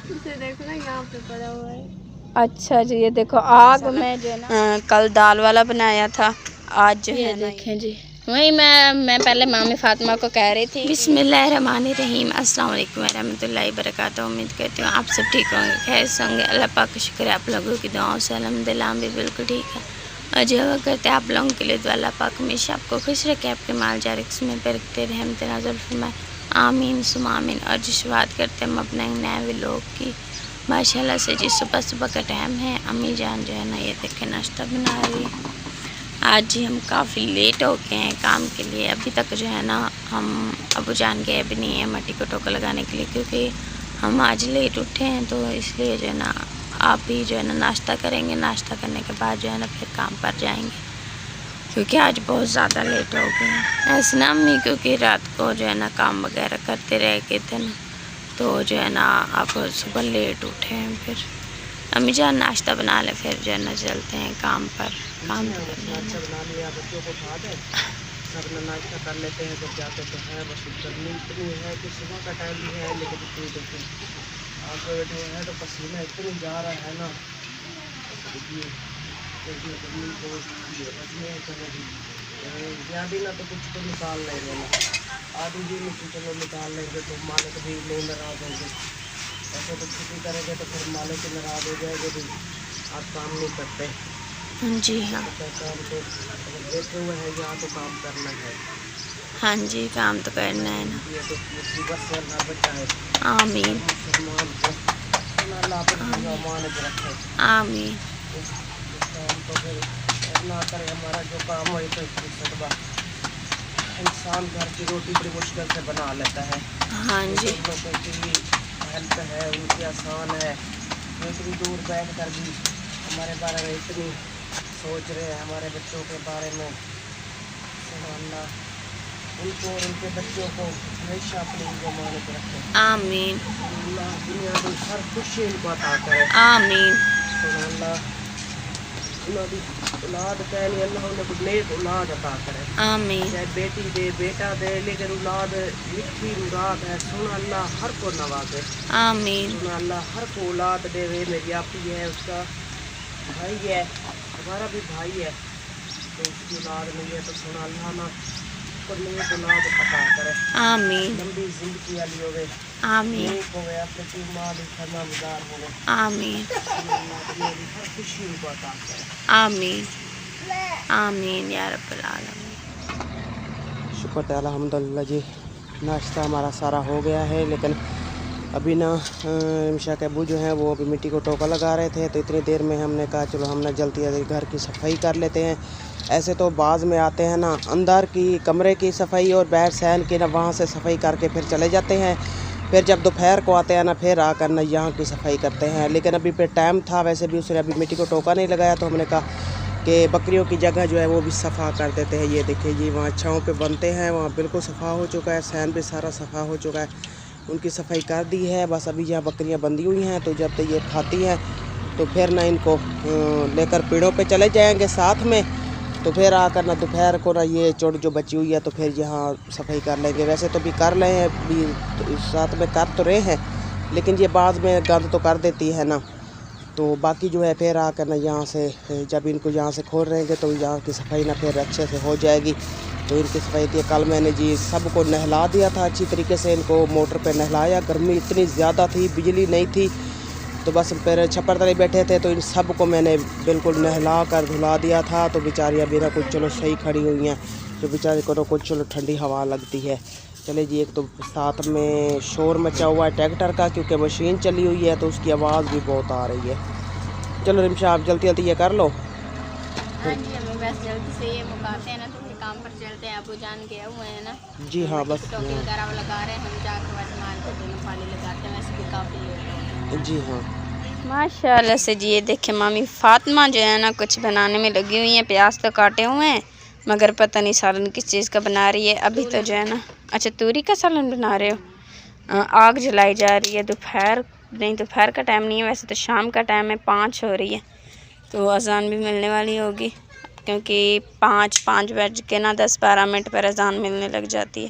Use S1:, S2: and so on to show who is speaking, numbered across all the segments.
S1: इसे देखो ना यहाँ पे पड़ा हुआ है।
S2: अच्छा जी, ये देखो आग में जो है ना कल दाल वाला बनाया था, आज जो
S1: ये
S2: है ना
S1: देखें जी, वही मैं पहले मामी फातिमा को कह रही थी।
S2: बिस्मिल्लाहिर्रहमानिर्रहीम, अस्सलाम वालेकुम रहमतुल्लाहि बरकातहू। उम्मीद करती हूँ आप सब ठीक होंगे, खैर होंगे। अल्लाह पाक का शुक्र है आप लोगों की दुआओं से अल्हम्दुलिल्लाह हम भी बिल्कुल ठीक है। और जो करते हैं आप लोगों के लिए, तो अल्लाह पाक हमेशा आपको खुश रखे, आपके माल जारिक्स में बरकते रहम तनाज़ुल फरमाए, आमीन सुम आमीन। और जो शुरुआत करते हैं हम अपने नए व्लॉग की माशाल्लाह से जी। सुबह सुबह का टाइम है, अम्मी जान जो है ना ये देखे नाश्ता बना रही है। आज जी हम काफ़ी लेट हो गए हैं काम के लिए, अभी तक जो है ना हम अबू जान गए भी नहीं है मट्टी को टोका लगाने के लिए, क्योंकि हम आज लेट उठे हैं। तो इसलिए जो है ना आप भी जो है ना नाश्ता करेंगे, नाश्ता करने के बाद जो है ना फिर काम पर जाएंगे, क्योंकि आज बहुत ज़्यादा लेट हो गए हैं। ऐसे ना अम्मी क्योंकि रात को जो है ना काम वगैरह करते रह गए थे ना, तो जो है ना आप सुबह लेट उठे हैं। फिर अम्मी जान नाश्ता बना ले, फिर जो है ना चलते हैं काम पर। काम तो
S3: नाश्ता बना लिया, बच्चों को उठा दे, सब नाश्ता कर लेते हैं। तो क्या कहते हैं, बस गर्मी इतनी है कि सुबह का टाइम भी है, लेकिन इतनी देखिए आज जो है तो पसीना इतनी जा रहा है ना, देखिए गर्मी को ज़्यादा ना तो कुछ तो निकाल लेंगे ना, आधी भी मिट्टी चलो निकाल लेंगे तो मालिक भी नहीं नाराज़ होंगे। ऐसे तो छुट्टी करेंगे तो फिर मालिक नाराज़ हो जाएंगे भी आप काम नहीं करते।
S2: जी हाँ,
S3: तो काम तो अगर बैठे हुए हैं यहाँ तो काम करना है।
S2: हाँ जी काम तो करना है ना।
S3: ये तो मुसीबत से अल्लाह बचाए,
S2: आमीन
S3: मुसलमान को अल्लाह अपने अमान में रखे।
S2: आमीन।
S3: इस काम तो फिर अल्लाह करे हमारा जो काम हो तो सदबा इंसान घर की रोटी बड़ी मुश्किल से बना लेता है।
S2: हाँ जी,
S3: लोगों की हेल्प है उनकी आसान है, इतनी दूर बैठ कर भी हमारे बारे में इतनी सोच रहे हैं, हमारे बच्चों के बारे में। अल्लाह उनको और उनके बच्चों को हमेशा अपनी ज़माने पर रखे।
S2: आमीन
S3: अल्लाह दुनिया में हर खुशी इनको अता करे।
S2: आमीन
S3: अल्लाह उन्होंने औलाद कहनी, अल्लाह उन्हें कुछ नेक औलाद अता करे,
S2: आमीन
S3: चाहे बेटी दे बेटा दे, लेकिन औलाद मिठी मुराद है। सुन अल्लाह हर को नवाजे,
S2: आमीन
S3: सुन अल्लाह हर को औलाद देवे। मेरी आपी है, उसका भाई है, हमारा भी भाई है, तो उसकी औलाद नहीं है तो सुन अल्लाह ना को नेक औलाद अता करे,
S2: आमीन
S3: लंबी जिंदगी वाली होवे,
S2: आमीन
S3: नेक होवे, अपने की माँ भी फरमाबरदार होवे।
S2: आमीन
S3: अल्लाह दुनिया की हर खुशी उनको अता करे।
S2: आमीन आमीन या रब्बल आलमीन।
S3: शुक्र है अल्हम्दुलिल्लाह जी, नाश्ता हमारा सारा हो गया है। लेकिन अभी ना मिशा के अब्बू जो हैं वो अभी मिट्टी को टोका लगा रहे थे, तो इतनी देर में हमने कहा चलो हम ना जल्दी जल्दी घर की सफाई कर लेते हैं। ऐसे तो बाज़ में आते हैं ना अंदर की कमरे की सफाई और बाहर सहन की ना वहाँ से सफाई करके फिर चले जाते हैं। फिर जब दोपहर को आते हैं ना फिर आकर ना यहाँ की सफाई करते हैं। लेकिन अभी पे टाइम था, वैसे भी उसने अभी मिट्टी को टोका नहीं लगाया, तो हमने कहा कि बकरियों की जगह जो है वो भी सफ़ा कर देते हैं। ये देखिए जी वहाँ छाँव पे बनते हैं, वहाँ बिल्कुल सफ़ा हो चुका है, सहन भी सारा सफ़ा हो चुका है, उनकी सफाई कर दी है। बस अभी यहाँ बकरियाँ बंधी हुई हैं, तो जब तक ये खाती हैं तो फिर ना इनको लेकर पेड़ों पे चले जाएंगे साथ में, तो फिर आकर ना दोपहर को ना ये चोट जो बची हुई है तो फिर यहाँ सफाई कर लेंगे। वैसे तो भी कर रहे हैं, भी तो साथ में कर तो रहे हैं, लेकिन ये बाद में गंद तो कर देती है ना, तो बाकी जो है फिर आकर ना यहाँ से जब इनको यहाँ से खोल रहेंगे तो यहाँ की सफाई ना फिर अच्छे से हो जाएगी। तो इनकी सफाई थी, कल मैंने जी सबको नहला दिया था अच्छी तरीके से, इनको मोटर पे नहलाया। गर्मी इतनी ज़्यादा थी, बिजली नहीं थी, तो बस फिर छप्पर तले बैठे थे, तो इन सब को मैंने बिल्कुल नहला कर धुला दिया था। तो बेचारियाँ बिना कुछ चलो सही खड़ी हुई हैं, तो बेचारी को कुछ चलो ठंडी हवा लगती है। चले जी, एक तो साथ में शोर मचा हुआ है ट्रैक्टर का, क्योंकि मशीन चली हुई है तो उसकी आवाज़ भी बहुत आ रही है। चलो रिमशा आप जल्दी जल्दी ये कर लो।
S1: हाँ जी, हमें बस जल्दी से ये मुकाते हैं ना तो फिर काम पर चलते हैं। अबू जान गए हुए हैं ना
S3: जी हाँ, बस
S1: टोके वगैरह लगा रहे हैं, हम जाकर बस माल को दोनों पानी लगाते हैं, वैसे भी काफ़ी लेट हो गए।
S3: जी हाँ
S2: माशाल्लाह से जी। ये देखे मामी फातिमा जो है ना कुछ बनाने में लगी हुई हैं, प्याज तो काटे हुए हैं, मगर पता नहीं सालन किस चीज़ का बना रही है। अभी तो जो है ना, अच्छा तूरी का सालन बना रहे हो। आग जलाई जा रही है, दोपहर नहीं, दोपहर का टाइम नहीं है, वैसे तो शाम का टाइम है, 5 हो रही है, तो अजान भी मिलने वाली होगी, क्योंकि 5 बज के ना 10-12 मिनट पर अजान मिलने लग जाती है।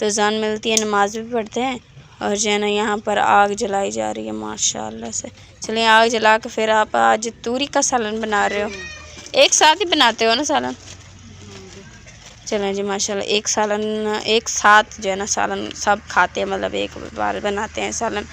S2: तो अजान मिलती है, नमाज भी पढ़ते हैं और जो है ना यहाँ पर आग जलाई जा रही है माशाल्लाह से। चलिए आग जला के फिर आप आज तूरी का सालन बना रहे हो, एक साथ ही बनाते हो ना सालन? चलें जी माशाल्लाह, एक साथ जो है ना सालन सब खाते हैं, मतलब एक बार बनाते हैं सालन।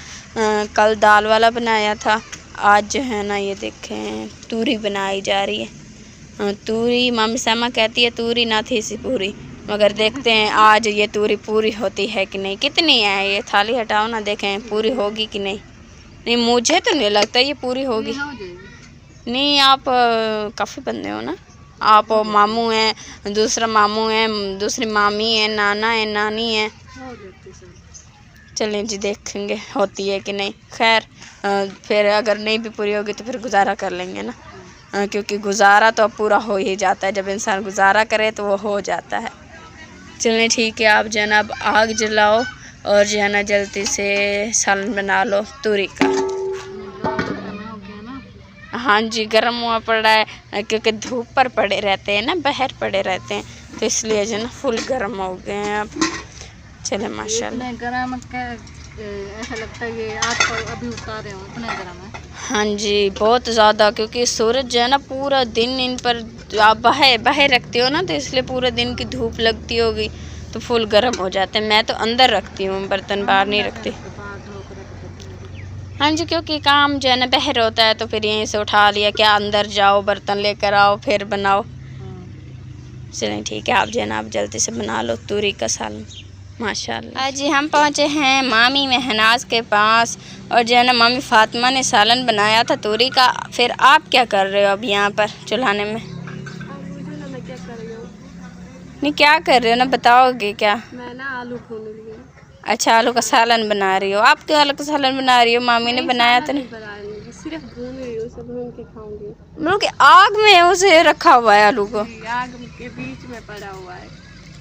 S2: कल दाल वाला बनाया था, आज जो है ना ये देखें तूरी बनाई जा रही है। तूरी मामी सामा कहती है तूरी ना थी सी पूरी, मगर देखते हैं आज ये तूरी पूरी होती है कि नहीं। कितनी है ये, थाली हटाओ ना, देखें पूरी होगी कि नहीं। नहीं मुझे तो नहीं लगता ये पूरी होगी। नहीं आप काफ़ी बंदे हो ना, आप मामू हैं, दूसरा मामू है, दूसरी मामी है, नाना है, नानी है। चलें जी देखेंगे होती है कि नहीं। खैर फिर अगर नहीं भी पूरी होगी तो फिर गुजारा कर लेंगे ना, क्योंकि गुजारा तो अब पूरा हो ही जाता है, जब इंसान गुजारा करे तो वो हो जाता है। चलें ठीक है, आप जो है ना अब आग जलाओ और जो है ना जल्दी से सालन बना लो तूरी का। हाँ जी गर्म हुआ पड़ा है, क्योंकि धूप पर पड़े रहते हैं ना, बाहर पड़े रहते हैं, तो इसलिए जो है ना फुल गर्म हो गए हैं अब। चले माशाल्लाह
S1: गरम ऐसा लगता है ये आप अभी उतारे हो, इतना गरम है।
S2: हाँ जी बहुत ज़्यादा, क्योंकि सूरज जो है ना पूरा दिन इन पर आप बाहर रखते हो ना, तो इसलिए पूरे दिन की धूप लगती होगी तो फुल गर्म हो जाते हैं। मैं तो अंदर रखती हूँ बर्तन, बाहर नहीं रखती। हाँ जी क्योंकि काम जो है ना बाहर होता है, तो फिर यहीं से उठा लिया, क्या अंदर जाओ बर्तन लेकर आओ फिर बनाओ। चलें ठीक है, आप जो है ना आप जल्दी से बना लो तूरी का सालन माशाल्लाह। आज जी हम पहुँचे हैं मामी महनाज के पास, और जो है ना मामी फातिमा ने सालन बनाया था तूरी का। फिर आप क्या कर रहे हो अब यहाँ पर चुल्हाने में? नहीं क्या कर रहे हो ना, बताओगे क्या?
S1: मैं ना आलू भून रही हूँ।
S2: अच्छा आलू का सालन बना रही हो आप? क्यों आलू का सालन बना रही हो? मामी ने बनाया तो नहीं?
S1: सिर्फ भून रही हूँ, सब भून के खाऊंगी।
S2: मतलब कि आग में उसे रखा हुआ है आलू को?
S1: आग के बीच में पड़ा हुआ है।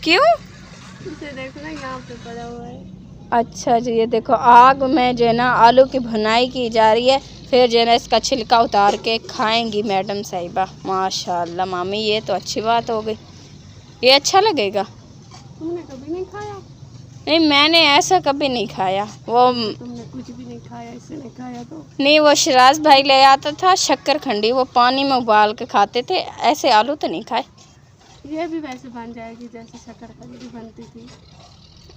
S2: क्यों?
S1: इसे देखो ना यहाँ पे पड़ा हुआ है।
S2: अच्छा जी ये देखो आग में जो है ना आलू की भुनाई की जा रही है, फिर जो है ना इसका छिलका उतार के खाएंगी मैडम साहिबा। माशाल्लाह मामी ये तो अच्छी बात हो गई, ये अच्छा लगेगा।
S1: तुमने कभी नहीं खाया?
S2: नहीं मैंने ऐसा कभी नहीं खाया। वो
S1: तुमने कुछ भी नहीं खाया, इससे नहीं खाया तो? नहीं
S2: वो शिराज भाई ले आता था शक्करखंडी, वो पानी में उबाल के खाते थे, ऐसे आलू तो नहीं खाए।
S1: ये भी वैसे बन जाएगी जैसे शक्करखंडी बनती थी।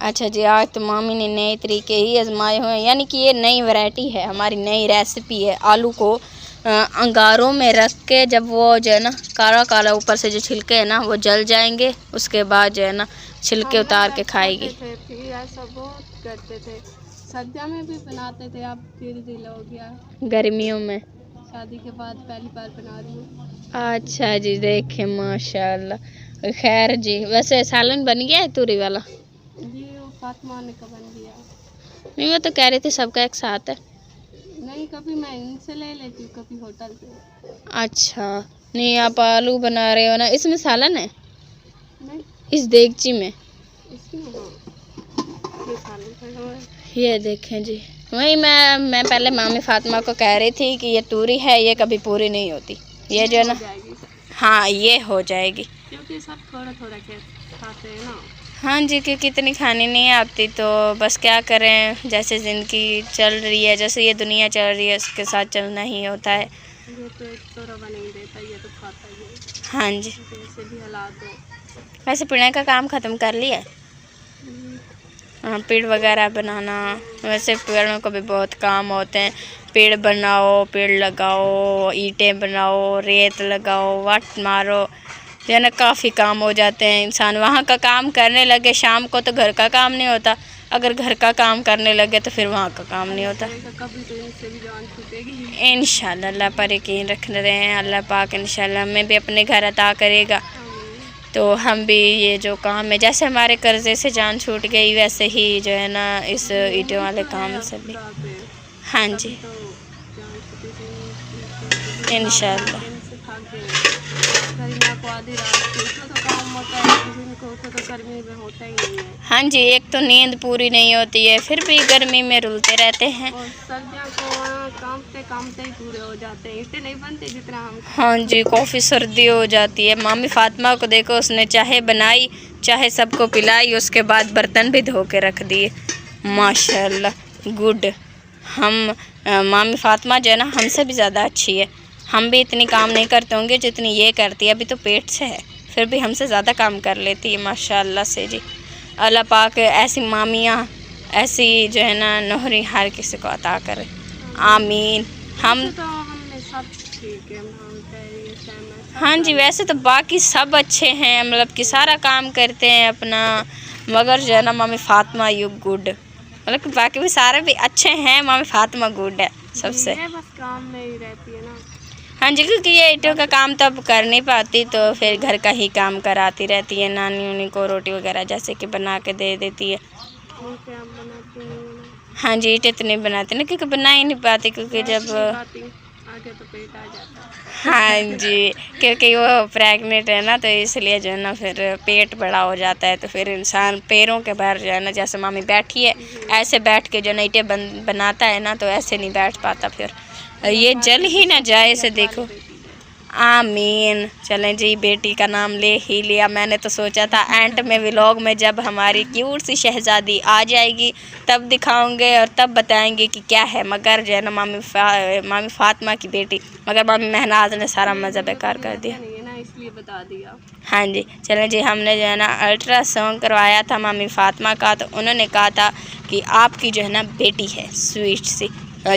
S2: अच्छा जी आज तो मामी ने नए तरीके ही आजमाए हुए हैं, यानी कि ये नई वैरायटी है, हमारी नई रेसिपी है। आलू को अंगारों में रख के जब वो जो है ना काला काला ऊपर से जो छिलके हैं ना वो जल जाएंगे, उसके बाद जो है ना छिलके उतार के खाएगी।
S1: ऐसा बहुत करते थे, सर्दियों में भी बनाते थे, अब धीरे धीरे हो गया
S2: गर्मियों में।
S1: शादी के बाद पहली बार बना रही हूँ।
S2: अच्छा जी देखें माशाल्लाह। खैर जी वैसे सालन बन गया है तूरी वाला?
S1: जी वो फातिमा ने का बन दिया।
S2: नहीं वो तो कह रही थी सबका एक साथ है।
S1: नहीं कभी मैं इनसे ले लेती हूँ, कभी होटल से। अच्छा
S2: नहीं आप आलू बना रहे हो ना, इसमें सालन है?
S1: नहीं
S2: इस देगची में?
S1: इसमें ये सालन है।
S2: ये देखें जी वही मैं पहले मामी फातिमा को कह रही थी कि ये तूरी है, ये कभी पूरी नहीं होती, ये जो है ना हाँ ये हो जाएगी,
S1: क्योंकि सब थोड़ा थोड़ा खाते हैं ना।
S2: हाँ जी क्योंकि इतनी खानी नहीं आती, तो बस क्या करें, जैसे ज़िंदगी चल रही है, जैसे ये दुनिया चल रही है उसके साथ चलना ही होता है।
S1: ये तो एक तो रवा नहीं देता, ये तो खाता ही है।
S2: हाँ जी
S1: जैसे भी हालात हो।
S2: वैसे पिड़े का काम ख़त्म कर लिया है? हाँ पेड़ वगैरह बनाना, वैसे पेड़ों को भी बहुत काम होते हैं। पेड़ बनाओ, पेड़ लगाओ, ईंटें बनाओ, रेत लगाओ, वाट मारो, जो है ना काफ़ी काम हो जाते हैं। इंसान वहाँ का काम करने लगे शाम को तो घर का काम नहीं होता, अगर घर का काम करने लगे तो फिर वहाँ का काम नहीं होता।
S1: कभी तो इनसे भी जान छूटेगी।
S2: इंशाल्लाह अल्लाह पर यकीन रख रहे हैं, अल्लाह पाक इंशाल्लाह हमें भी अपने घर अता करेगा, तो हम भी ये जो काम है, जैसे हमारे कर्ज़े से जान छूट गई वैसे ही जो है ना इस ईंटों वाले काम से भी। हाँ जी इंशाल्लाह। हाँ जी एक तो नींद पूरी नहीं होती है, फिर भी गर्मी में रुलते रहते हैं,
S1: और सर्दियों को कामते कामते ही पूरे हो जाते हैं, इतने नहीं बनते जितना हम।
S2: हाँ जी काफ़ी सर्दी हो जाती है। मामी फातिमा को देखो, उसने चाहे बनाई चाहे सबको पिलाई, उसके बाद बर्तन भी धो के रख दिए माशाल्लाह। गुड। हम मामी फातिमा जो है ना हमसे भी ज़्यादा अच्छी है। हम भी इतनी काम नहीं करते होंगे जितनी ये करती है, अभी तो पेट से है फिर भी हमसे ज़्यादा काम कर लेती है माशाल्लाह से जी। अल्लाह पाक ऐसी मामियाँ ऐसी जो है ना नौहरी हर किसी को अता करे, आमीन। हम
S1: तो हमने सब ठीक है,
S2: हाँ जी, वैसे तो बाकी सब अच्छे हैं, मतलब कि सारा काम करते हैं अपना, मगर जो है ना मामी फातिमा यू गुड, मतलब कि बाकी भी सारे भी अच्छे हैं, मामी फातिमा गुड है सबसे।
S1: बस काम में ही रहती है ना।
S2: हाँ जी, क्योंकि ये ईंटों का काम तो अब कर नहीं पाती तो फिर घर का ही काम कराती रहती है, नानी उन्हीं को रोटी वगैरह जैसे कि बना के दे देती है। हाँ जी, ईंटें तो नहीं बनाती ना, क्योंकि बना ही नहीं पाती, क्योंकि जब
S1: आगे तो पेट आ जाता है।
S2: हाँ जी, क्योंकि वो प्रेग्नेंट है ना तो इसलिए जो है ना फिर पेट बड़ा हो जाता है, तो फिर इंसान पैरों के बाहर जो है ना, जैसे मामी बैठी है ऐसे बैठ के जो ईंटें बनाता है ना तो ऐसे नहीं बैठ पाता, फिर ये जल ही ना जाए इसे देखो। आमीन। चलें जी, बेटी का नाम ले ही लिया। मैंने तो सोचा था एंड में व्लॉग में जब हमारी क्यूट सी शहज़ादी आ जाएगी तब दिखाऊंगे और तब बताएंगे कि क्या है, मगर जो है ना मामी फातिमा की बेटी, मगर मामी महनाज ने सारा मज़ा बेकार कर दिया,
S1: इसलिए बता दिया।
S2: हाँ जी। चलें जी, हमने जो है ना अल्ट्रासाउंड करवाया था मामी फातिमा का, तो उन्होंने कहा था कि आपकी जो है ना बेटी है स्वीट सी,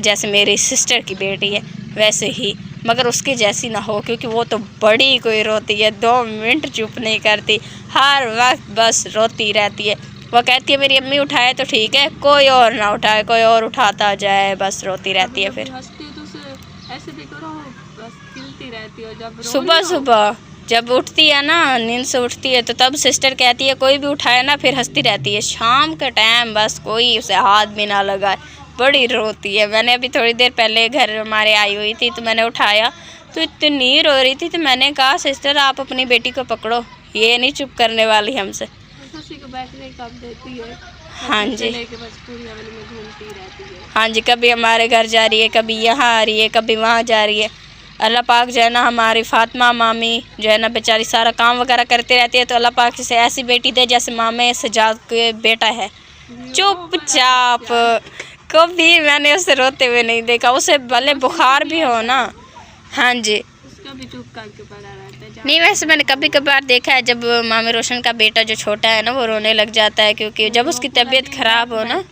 S2: जैसे मेरी सिस्टर की बेटी है वैसे ही, मगर उसके जैसी ना हो, क्योंकि वो तो बड़ी कोई रोती है, 2 मिनट चुप नहीं करती, हर वक्त बस रोती रहती है। वो कहती है मेरी अम्मी उठाए तो ठीक है, कोई और ना उठाए, कोई और उठाता जाए, बस रोती रहती है। फिर
S1: ऐसे भी करो, बस खिलती रहती हो। जब
S2: सुबह सुबह जब उठती है ना, नींद से उठती है, तो तब सिस्टर कहती है कोई भी उठाए ना, फिर हंसती रहती है। शाम के टाइम बस कोई उसे हाथ भी ना लगाए, बड़ी रोती है। मैंने अभी थोड़ी देर पहले घर हमारे आई हुई थी तो मैंने उठाया तो इतनी रो रही थी, तो मैंने कहा सिस्टर आप अपनी बेटी को पकड़ो, ये नहीं चुप करने वाली हमसे।
S1: को बैठने कब देती है।
S2: हाँ जी,
S1: बस पूरी हवेली में घूमती रहती है।
S2: हाँ जी, कभी हमारे घर जा रही है, कभी यहाँ आ रही है, कभी वहाँ जा रही है। अल्लाह पाक जो है ना हमारी फातिमा मामी जो है ना बेचारी सारा काम वगैरह करती रहती है, तो अल्लाह पाक से ऐसी बेटी दे जैसे मामे सजाद के बेटा है, चुपचाप, कभी मैंने उसे रोते हुए नहीं देखा, उसे भले बुखार भी हो ना। हाँ जी,
S1: उसका भी चुप करके पड़ा रहता है।
S2: नहीं वैसे मैंने कभी कभार देखा है जब मामे रोशन का बेटा जो छोटा है ना वो रोने लग जाता है, क्योंकि जब उसकी तबीयत ख़राब हो ना,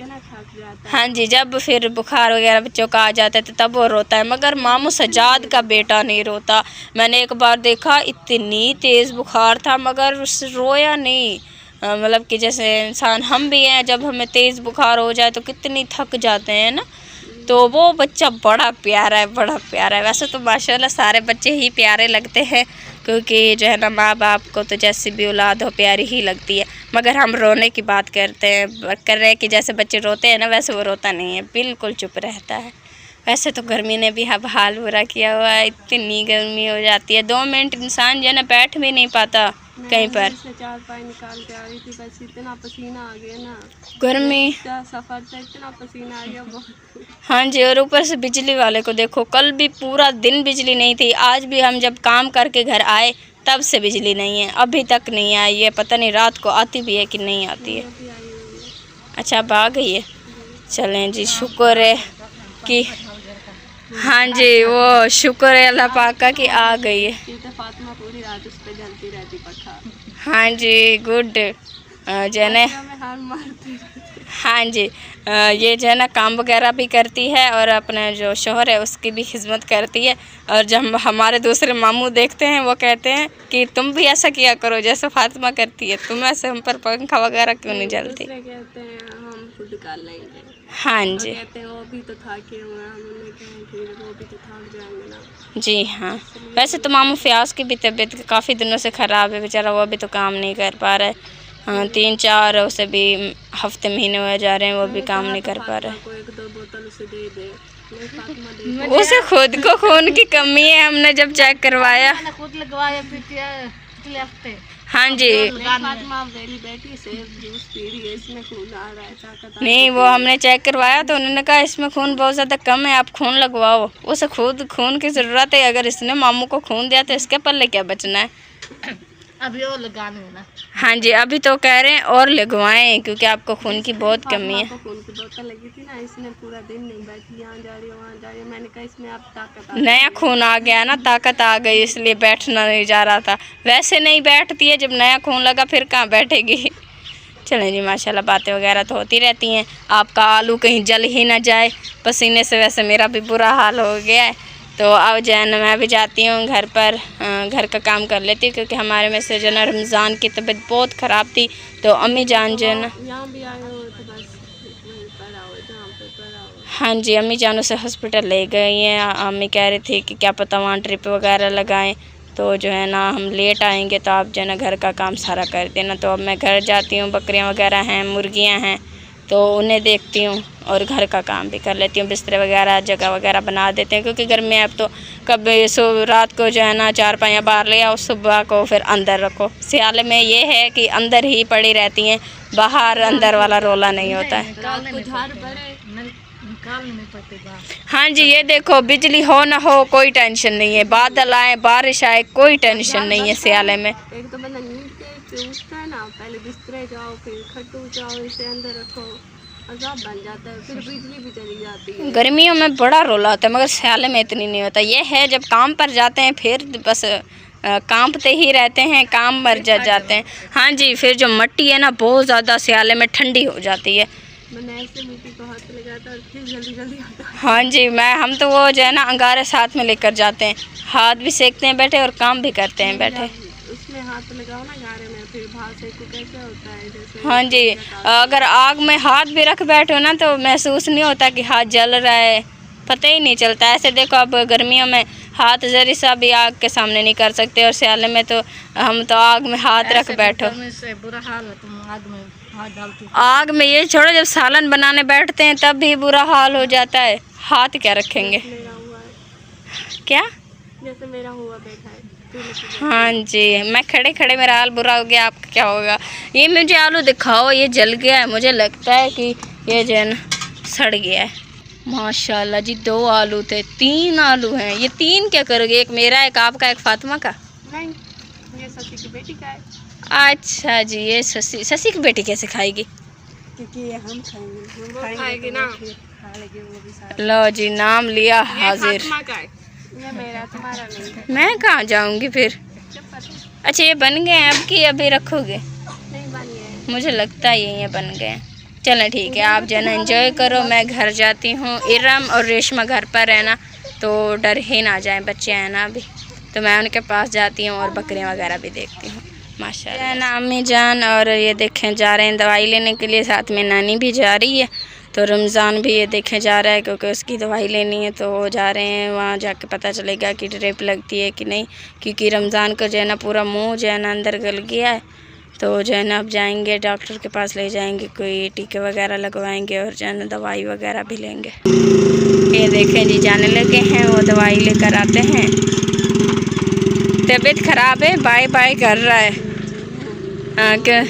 S2: हाँ जी, जब फिर बुखार वगैरह बच्चों का आ जाता है तो तब वो रोता है, मगर मामू सजाद का बेटा नहीं रोता। मैंने एक बार देखा इतनी तेज़ बुखार था मगर उस रोया नहीं, मतलब कि जैसे इंसान हम भी हैं, जब हमें तेज़ बुखार हो जाए तो कितनी थक जाते हैं ना, तो वो बच्चा बड़ा प्यारा है, बड़ा प्यारा है। वैसे तो माशाल्लाह सारे बच्चे ही प्यारे लगते हैं, क्योंकि जो है ना माँ बाप को तो जैसी भी औलाद हो प्यारी ही लगती है, मगर हम रोने की बात कर रहे हैं कि जैसे बच्चे रोते हैं ना वैसे वो रोता नहीं है, बिल्कुल चुप रहता है। वैसे तो गर्मी ने भी अब हाल बुरा किया हुआ है, इतनी गर्मी हो जाती है, 2 मिनट इंसान जो है ना बैठ भी नहीं पाता कहीं पर।
S1: चार पाई निकाल के आ रही थी, बस इतना पसीना आ गया ना,
S2: गर्मी
S1: सफर से इतना पसीना आ गया बहुत।
S2: हाँ जी, और ऊपर से बिजली वाले को देखो, कल भी पूरा दिन बिजली नहीं थी, आज भी हम जब काम करके घर आए तब से बिजली नहीं है, अभी तक नहीं आई है, पता नहीं रात को आती भी है कि नहीं आती है। अच्छा अब आ गई है, चलें जी, शुक्र है कि हाँ जी, वो शुक्र है अल्लाह पाक का कि आ गई है।
S1: फातिमा पूरी रात उस पे जलती रहती पखा।
S2: हाँ जी, गुड जो है ना, हाँ जी, ये जो है ना काम वगैरह भी करती है और अपने जो शोहर है उसकी भी खिदमत करती है, और जब हमारे दूसरे मामू देखते हैं वो कहते हैं कि तुम भी ऐसा किया करो जैसे फातिमा करती है, तुम ऐसे हम पर पंखा वगैरह क्यों नहीं जलती।
S1: कहते हैं हम खुद कर लेंगे।
S2: हाँ जी,
S1: कहते हैं वो भी तो थके हुए हैं, हमने कहा ठीक वो भी तो थक जाएंगे ना।
S2: जी हाँ, वैसे तो मामू फयाज की भी तबीयत काफ़ी दिनों से ख़राब है बेचारा, वो अभी तो काम नहीं कर पा रहा है। हाँ 3-4 उसे भी हफ्ते महीने हुए जा रहे हैं, वो भी काम नहीं कर पा रहे।
S1: एक 2 बोतल उसे दे दे।
S2: उसे खुद को खून की कमी है, हमने जब चेक करवाया
S4: खुद लगवाया पिछले हफ्ते।
S2: हाँ जी,
S1: बेटी से जूस पी रही है, इसमें खून आ रहा है, ताकत
S2: नहीं वो हमने चेक करवाया तो उन्होंने कहा इसमें खून बहुत ज़्यादा कम है, आप खून लगवाओ। उसे खुद खून की ज़रूरत है, अगर इसने मामू को खून दिया तो इसके पल्ले क्या बचना है।
S4: अभी और लगाने हैं ना।
S2: हाँ जी, अभी तो कह रहे हैं और लगवाएं क्योंकि आपको खून की बहुत कमी है।
S1: खून की बोतल लगी थी ना, इसने पूरा दिन नहीं बैठी, यहाँ जा रही है वहाँ जा रही है। मैंने कहा इसमें अब ताकत
S2: नया खून आ गया ना, ताकत आ गई, इसलिए बैठना नहीं जा रहा था। वैसे नहीं बैठती है, जब नया खून लगा फिर कहाँ बैठेगी। चलें जी, माशाल्लाह बातें वगैरह तो होती रहती हैं। आपका आलू कहीं जल ही ना जाए पसीने से, वैसे मेरा भी बुरा हाल हो गया है। तो अब जो है ना मैं भी जाती हूँ घर पर, घर का काम कर लेती हूँ क्योंकि हमारे में से जो है ना रमज़ान की तबीयत बहुत ख़राब थी। तो अम्मी जान जो है ना,
S1: यहाँ भी आए हो तो बस वहीं पर आओ जहाँ पे पर आओ।
S2: हाँ जी, अम्मी जान उसे हॉस्पिटल ले गई हैं। अम्मी कह रही थी कि क्या पता वहाँ ट्रिप वगैरह लगाएं, तो जो है ना हम लेट आएंगे तो आप जो है ना घर का काम सारा कर देना। तो अब मैं घर जाती हूँ, बकरियाँ वगैरह हैं, मुर्गियाँ हैं, तो उन्हें देखती हूँ और घर का काम भी कर लेती हूँ। बिस्तर वगैरह जगह वगैरह बना देते हैं क्योंकि गर्मी है। अब तो कभी रात को जो है ना चारपाइयाँ बाहर ले आओ, सुबह को फिर अंदर रखो। सियाले में ये है कि अंदर ही पड़ी रहती हैं, बाहर अंदर वाला रोला नहीं होता है।
S1: रात को झाड़ पड़े
S4: निकालने नहीं पड़ते बाहर।
S2: हाँ जी, ये देखो बिजली हो ना हो कोई टेंशन नहीं है, बादल आए बारिश आए कोई टेंशन नहीं है सियाले में।
S1: एक तो बंदा नींद के उठता है ना, पहले बिस्तरे जाओ फिर खट्टू जाओ, इसे अंदर रखो, अजाब बन जाता है। फिर बिजली भी चली जाती है।
S2: गर्मियों में बड़ा रोला होता है मगर सियाले में इतनी नहीं होता। ये है जब काम पर जाते हैं फिर बस कांपते ही रहते हैं, काम मर जाते हैं। हाँ जी, फिर जो मिट्टी है ना बहुत ज़्यादा सियाले में ठंडी हो जाती है।
S1: मैंने ऐसे मिट्टी को हाथ लगाता और फिर जल्दी जल्दी आता है।
S2: हाँ जी, हम तो वो जो है ना अंगारे साथ में लेकर जाते हैं, हाथ भी सेकते हैं बैठे और काम भी करते हैं बैठे।
S1: उसमें हाथ लगाओ ना गारे में, फिर भाव से को कैसे होता है जैसे।
S2: हाँ जी, अगर आग में हाथ भी रख बैठो ना तो महसूस नहीं होता कि हाथ जल रहा है, पता ही नहीं चलता। ऐसे देखो अब गर्मियों में हाथ जरी सा भी आग के सामने नहीं कर सकते और सियाले में तो हम तो आग में हाथ रख बैठो।
S4: से बुरा हाल है, तुम आग में हाथ डालती।
S2: आग में ये छोड़ो, जब सालन बनाने बैठते हैं तब भी बुरा हाल हो जाता है, हाथ क्या रखेंगे।
S1: मेरा हुआ है
S2: क्या?
S1: जैसे मेरा हुआ बैठा है।
S2: हाँ जी, मैं खड़े खड़े मेरा हाल बुरा हो गया, आपका क्या होगा। ये मुझे आलू दिखाओ, ये जल गया है, मुझे लगता है कि ये जो है ना सड़ गया है। माशाल्लाह जी, 2 आलू थे, 3 आलू हैं। ये 3 क्या करोगे? एक मेरा, एक आपका, एक फातिमा का।
S1: नहीं, ये शशि की बेटी का है।
S2: अच्छा जी, ये शशि की बेटी कैसे खाएगी?
S1: क्योंकि ये हम खाएंगे, वो खाएगी ना, खा लेगी वो भी सारा।
S2: लो जी, नाम लिया हाजिर।
S1: फातिमा का है, ये मेरा, तुम्हारा नहीं है।
S2: मैं कहाँ जाऊँगी फिर। अच्छा, ये बन गए हैं अब कि अभी रखोगे?
S1: नहीं बन गए।
S2: मुझे लगता है ये बन गए। चलें ठीक है, आप जो है ना एंजॉय करो, मैं घर जाती हूँ। इरम और रेशमा घर पर है ना, तो डर ही ना जाए, बच्चे हैं ना अभी, तो मैं उनके पास जाती हूँ और बकरियाँ वगैरह भी देखती हूँ। माशाल्लाह है ना अम्मी जान, और ये देखें जा रहे हैं दवाई लेने के लिए, साथ में नानी भी जा रही है। तो रमज़ान भी ये देखे जा रहा है क्योंकि उसकी दवाई लेनी है, तो वो जा रहे हैं। वहाँ जाके पता चलेगा कि ड्रिप लगती है कि नहीं, क्योंकि रमज़ान को जो है ना पूरा मुँह जो है ना अंदर गल गया है। तो जो है ना अब जाएंगे डॉक्टर के पास, ले जाएंगे, कोई टीके वगैरह लगवाएंगे और जो है ना दवाई वगैरह भी लेंगे। ये देखें जी, जाने लगे हैं, वो दवाई लेकर आते हैं। तबीयत ख़राब है, बाय बाय कर रहा है। क्या?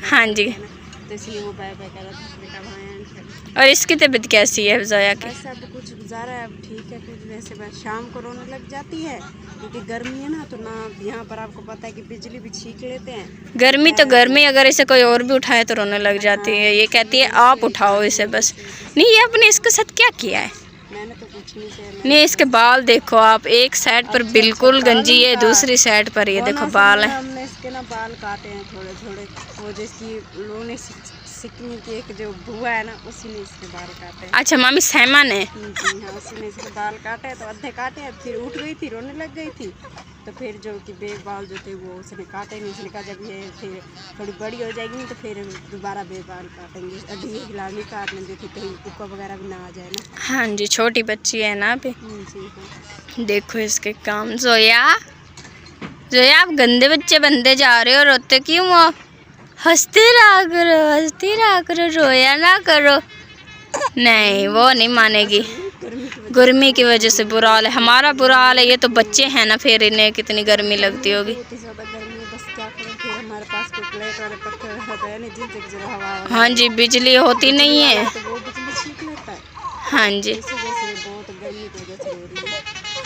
S2: हाँ जी,
S1: तो इसलिए वो बाय बाय कर रहा था।
S2: और इसकी तबीयत कैसी है ज़ोया की?
S1: बस अब कुछ गुजारा है, अब ठीक है कुछ। वैसे बस शाम को रोने लग जाती है क्योंकि गर्मी है ना, तो ना यहाँ पर आपको पता है कि बिजली भी छींक लेते हैं।
S2: गर्मी तो गर्मी, अगर इसे कोई और भी उठाए तो रोने लग जाती है। ये कहती है आप उठाओ इसे बस। नहीं, ये आपने इसके साथ क्या किया है?
S1: मैंने तो कुछ नहीं किया।
S2: नहीं, इसके बाल देखो आप, एक साइड पर बिल्कुल गंजी है, दूसरी साइड पर ये देखो बाल है।
S1: हमने इसके ना बाल काटे हैं थोड़े थोड़े, वो जिसकी लोने सिकनी की एक जो बुआ है ना, उसी ने इसके बाल काटे हैं।
S2: अच्छा, मामी सहमा ने?
S1: जी हाँ, उसी ने इसके बाल काटे, तो आधे काटे हैं, फिर उठ गई थी, रोने लग गई थी, तो फिर जो कि बे बाल जो थे वो उसने काटे नहीं। उसने कहा जब ये फिर थोड़ी बड़ी हो जाएगी तो फिर दोबारा बे बाल काटेंगे, अभी ये फिलहाल नहीं काटने देती, कहीं कुक्का वगैरह भी ना आ जाए ना।
S2: हाँ जी, छोटी बच्ची है ना अभी।
S1: जी हाँ।
S2: देखो इसके काम। जोया, जोया, आप गंदे बच्चे बनते जा रहे हो, रोते क्यों हो? हंसते रहा करो, हंसते रहा करो, रोया ना करो। नहीं, वो नहीं मानेगी, गर्मी की वजह से बुरा हाल है। हमारा बुरा हाल है, ये तो बच्चे हैं ना, फिर इन्हें कितनी गर्मी लगती होगी। हाँ जी, बिजली होती नहीं है। हाँ जी,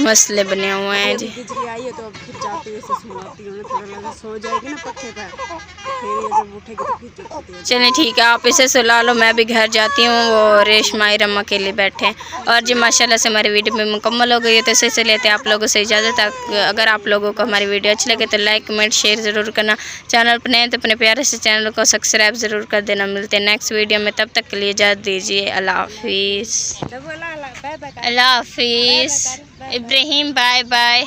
S2: मसले बने हुए हैं जी।
S1: बिजली आई है तो अब फिर जाती हुई से सुनाती हूँ, थोड़ा लगा सो जाएगी ना पक्के पर, फिर ये जब उठेगी तो फिर चुपती है।
S2: चलिए ठीक है, आप इसे सुला लो, मैं भी घर जाती हूँ। वो रेशमा इरम अकेले बैठे हैं। और जी माशाल्लाह से हमारी वीडियो में मुकम्मल हो गई है, तो इसे लेते हैं आप लोगों से इजाज़त। अगर आप लोगों को हमारी वीडियो अच्छी लगे तो लाइक कमेंट शेयर ज़रूर करना। चैनल पर नए तो अपने प्यारे से चैनल को सब्सक्राइब ज़रूर कर देना। मिलते हैं नेक्स्ट वीडियो में, तब तक के लिए इजाज़त दीजिए। अल्लाह हाफिज़। अल्लाह हाफिज़। Ibrahim bye bye.